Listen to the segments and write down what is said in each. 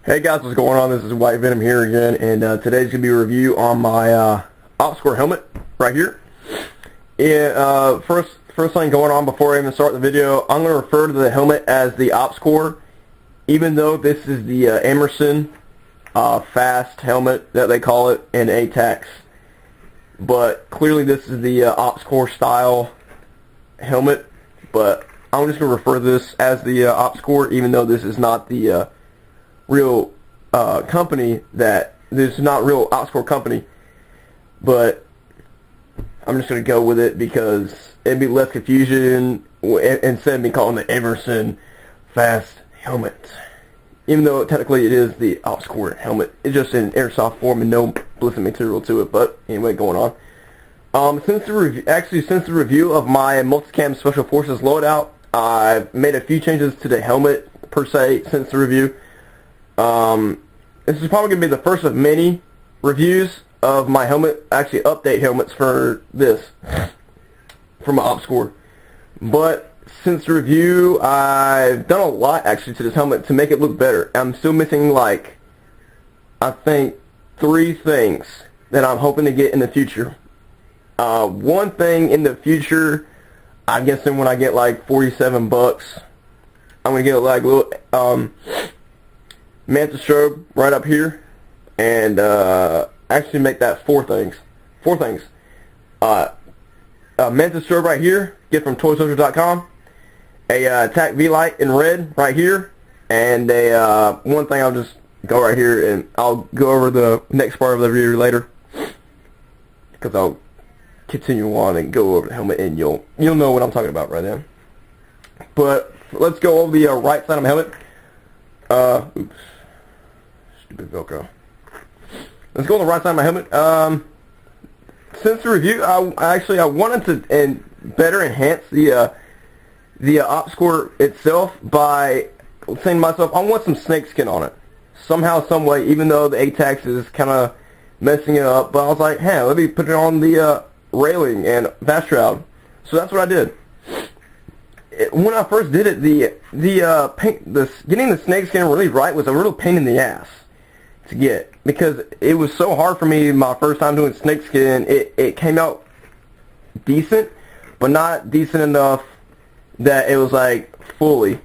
Hey guys, what's going on? This is White Venom here again, and today's going to be a review on my Ops-Core helmet right here. First thing going on before I even start the video, I'm going to refer to the helmet as the Ops-Core, even though this is the Emerson fast helmet that they call it in A-TACS. But clearly this is the Ops-Core style helmet, but I'm just going to refer to this as the Ops-Core, even though this is not the real company, that this is not real Ops-Core company, but I'm just going to go with it because it'd be less confusion instead of me calling it Emerson fast helmet, even though technically it is the Ops-Core helmet. It's just in airsoft form and no ballistic material to it. But anyway, going on. Since the review of my multicam Special Forces loadout, I've made a few changes to the helmet per se since the review. This is probably going to be the first of many reviews of my helmet, actually update helmets for this, for my Ops-Core. But since the review, I've done a lot actually to this helmet to make it look better. I'm still missing, like, I think 3 things that I'm hoping to get in the future. One thing in the future, I'm guessing when I get like $47, I'm going to get like a little, Manta strobe right up here, and actually make that 4 things. Manta strobe right here, get from toysoldier.com. A TAC V-light in red right here, and a one thing I'll just go right here, and I'll go over the next part of the review later, because I'll continue on and go over the helmet, and you'll know what I'm talking about right then. But let's go over the right side of my helmet. Oops. Stupid Velcro. Let's go on the right side of my helmet. Since the review, I wanted to better enhance the Ops-Core itself by saying to myself, I want some snakeskin on it. Somehow, some way, even though the A-TACS is kind of messing it up. But I was like, hey, let me put it on the railing and vast shroud. So that's what I did. When I first did it, getting the snakeskin really right was a real pain in the ass to get, because it was so hard for me my first time doing snakeskin. It came out decent, but not decent enough that it was like fully.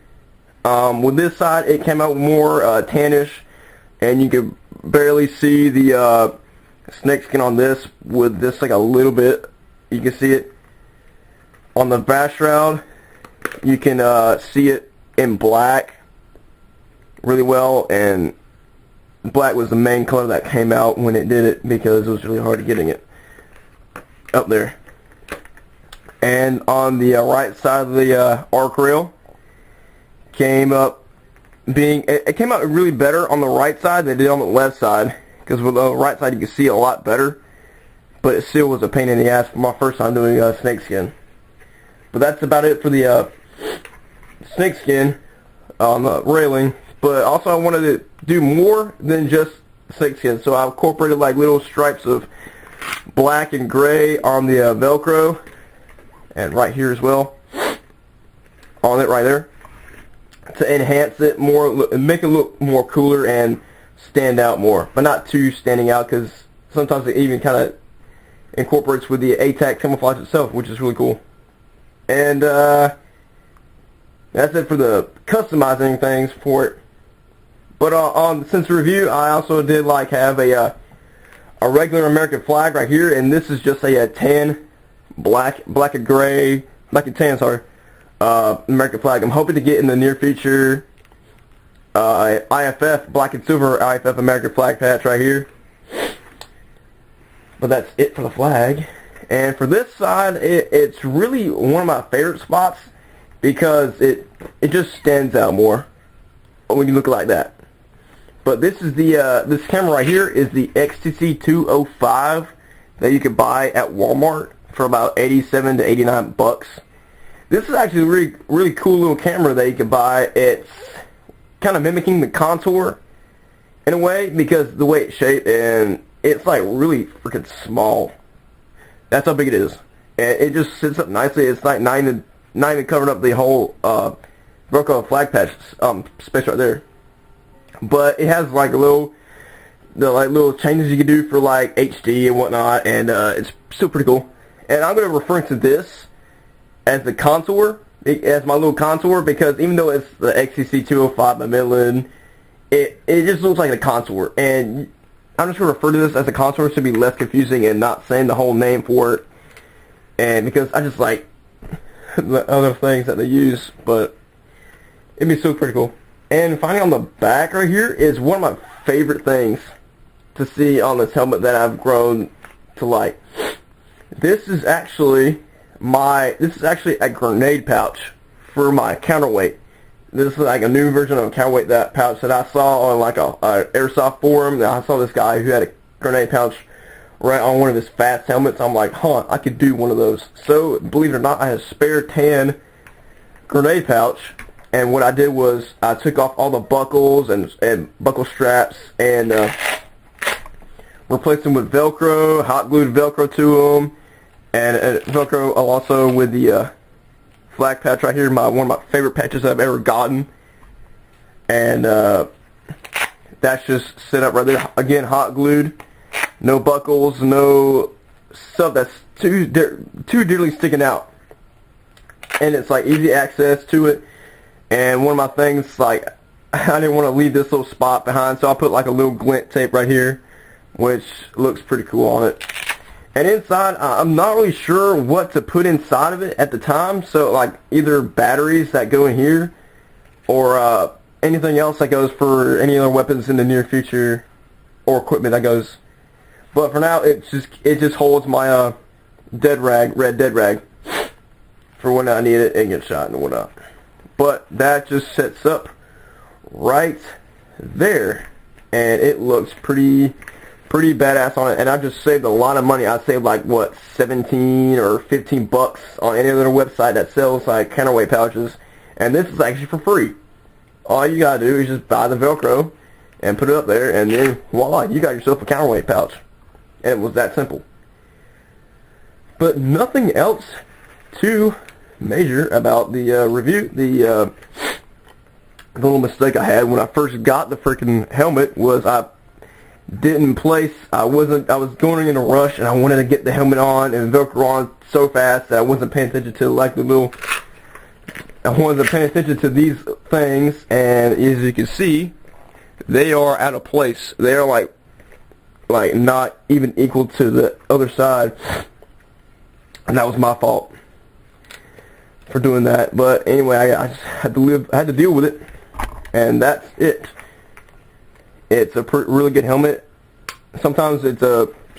With this side, it came out more tannish, and you could barely see the snakeskin on this. With this, like a little bit, you can see it on the vast shroud. You can see it in black really well, and black was the main color that came out when it did it, because it was really hard getting it up there. And on the right side of the arc rail, it came out really better on the right side than it did on the left side, because with the right side you can see a lot better, but it still was a pain in the ass for my first time doing snakeskin. But that's about it for the snakeskin on the railing. But also I wanted to do more than just snakeskin, so I incorporated like little stripes of black and gray on the Velcro, and right here as well, on it right there, to enhance it more, make it look more cooler and stand out more, but not too standing out, because sometimes it even kind of incorporates with the A-TACS camouflage itself, which is really cool. And that's it for the customizing things for it. But since the review, I also did like have a regular American flag right here, and this is just a tan, black and gray, black and tan, sorry, American flag. I'm hoping to get in the near future IFF, black and silver IFF American flag patch right here. But that's it for the flag. And for this side, it's really one of my favorite spots, because it just stands out more when you look like that. But this is this camera right here is the XTC 205 that you can buy at Walmart for about $87 to $89. This is actually a really cool little camera that you can buy. It's kind of mimicking the contour in a way, because the way it's shaped, and it's like really freaking small. That's how big it is. And it just sits up nicely. It's like not even covering up the whole Velcro flag patch space right there. but it has like little changes you can do for like HD and whatnot, and it's still pretty cool. And I'm going to refer to this as the contour, as my little contour, because even though it's the XCC 205 by Midland, it just looks like a contour, and I'm just going to refer to this as a contour to be less confusing and not saying the whole name for it, and because I just like the other things that they use, but it'd be so pretty cool. And finally, on the back right here is one of my favorite things to see on this helmet that I've grown to like. This is actually a grenade pouch for my counterweight. This is like a new version of a counterweight pouch that I saw on like a Airsoft forum. I saw this guy who had a grenade pouch right on one of his fast helmets. I'm like, huh, I could do one of those. So, believe it or not, I had a spare tan grenade pouch, and what I did was I took off all the buckles and buckle straps and replaced them with Velcro, hot glued Velcro to them, and Velcro also with the flag patch right here, one of my favorite patches I've ever gotten, and that's just set up right there, again hot glued. No buckles, no stuff that's too dearly sticking out. And it's like easy access to it. And one of my things, like, I didn't want to leave this little spot behind, so I put like a little glint tape right here, which looks pretty cool on it. And inside, I'm not really sure what to put inside of it at the time, so like either batteries that go in here, or anything else that goes for any other weapons in the near future, or equipment that goes. But for now, it just holds my red dead rag, for when I need it and get shot and whatnot. But that just sets up right there, and it looks pretty badass on it. And I just saved a lot of money. I saved like what, 17 or 15 bucks on any other website that sells like counterweight pouches, and this is actually for free. All you gotta do is just buy the Velcro and put it up there, and then voila, you got yourself a counterweight pouch. And it was that simple. But nothing else to major about the review. The little mistake I had when I first got the freaking helmet was I was going in a rush, and I wanted to get the helmet on and Velcro on so fast that I wasn't paying attention to like I wasn't paying attention to these things, and as you can see, they are out of place. They are like not even equal to the other side, and that was my fault for doing that. But anyway, I just had to deal with it, and that's it. It's a really good helmet. Sometimes it's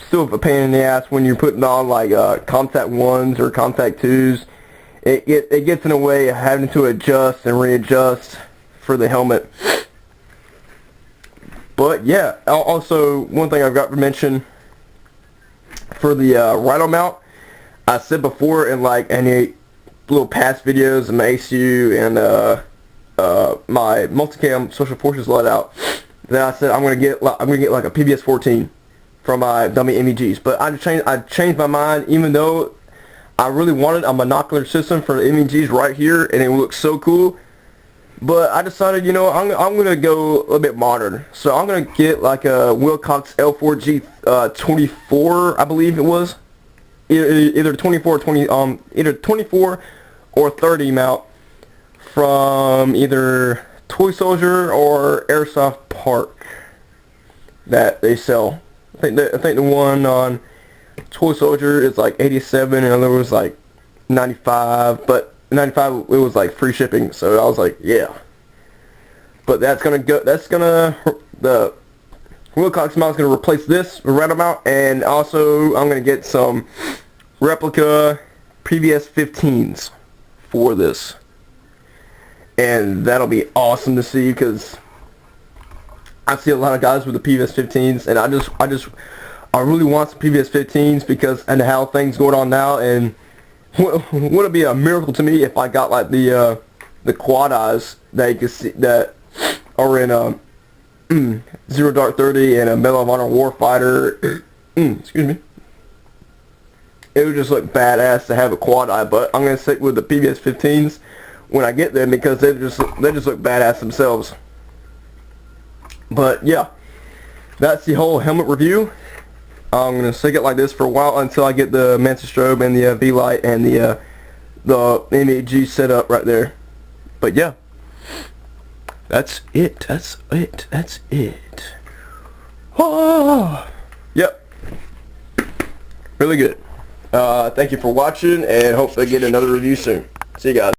still a pain in the ass when you're putting on like contact 1s or contact 2s. It gets in the way of having to adjust and readjust for the helmet. But yeah, also one thing I've got to mention for the rhino mount, I said before in like any little past videos of my ACU and my multicam social forces let out, that I said I'm gonna get like a PVS 14 from my dummy MEGs. But I changed my mind, even though I really wanted a monocular system for the MEGs right here, and it looks so cool. But I decided, you know, I'm going to go a little bit modern. So I'm going to get like a Wilcox L4G 24, I believe it was. Either 24 or 20, either 24 or 30 mount from either Toy Soldier or Airsoft Park that they sell. I think the one on Toy Soldier is like 87, and the other was like 95, but 95 it was like free shipping, so I was like, yeah. But the Wilcox mount's gonna replace this right mount, and also I'm gonna get some replica PVS 15s for this, and that'll be awesome to see, because I see a lot of guys with the PVS 15s, and I really want some PVS 15s because and how things going on now, and would it be a miracle to me if I got like the quad eyes that you can see that are in Zero Dark 30 and a Medal of Honor Warfighter. Excuse me. It would just look badass to have a quad eye, but I'm gonna stick with the PVS 15s when I get them, because they just look badass themselves. But yeah, that's the whole helmet review. I'm gonna stick it like this for a while until I get the Mantis strobe and the V-light and the MEG set up right there. But yeah, that's it. That's it. Oh, yep. Really good. Thank you for watching, and hope to get another review soon. See you guys.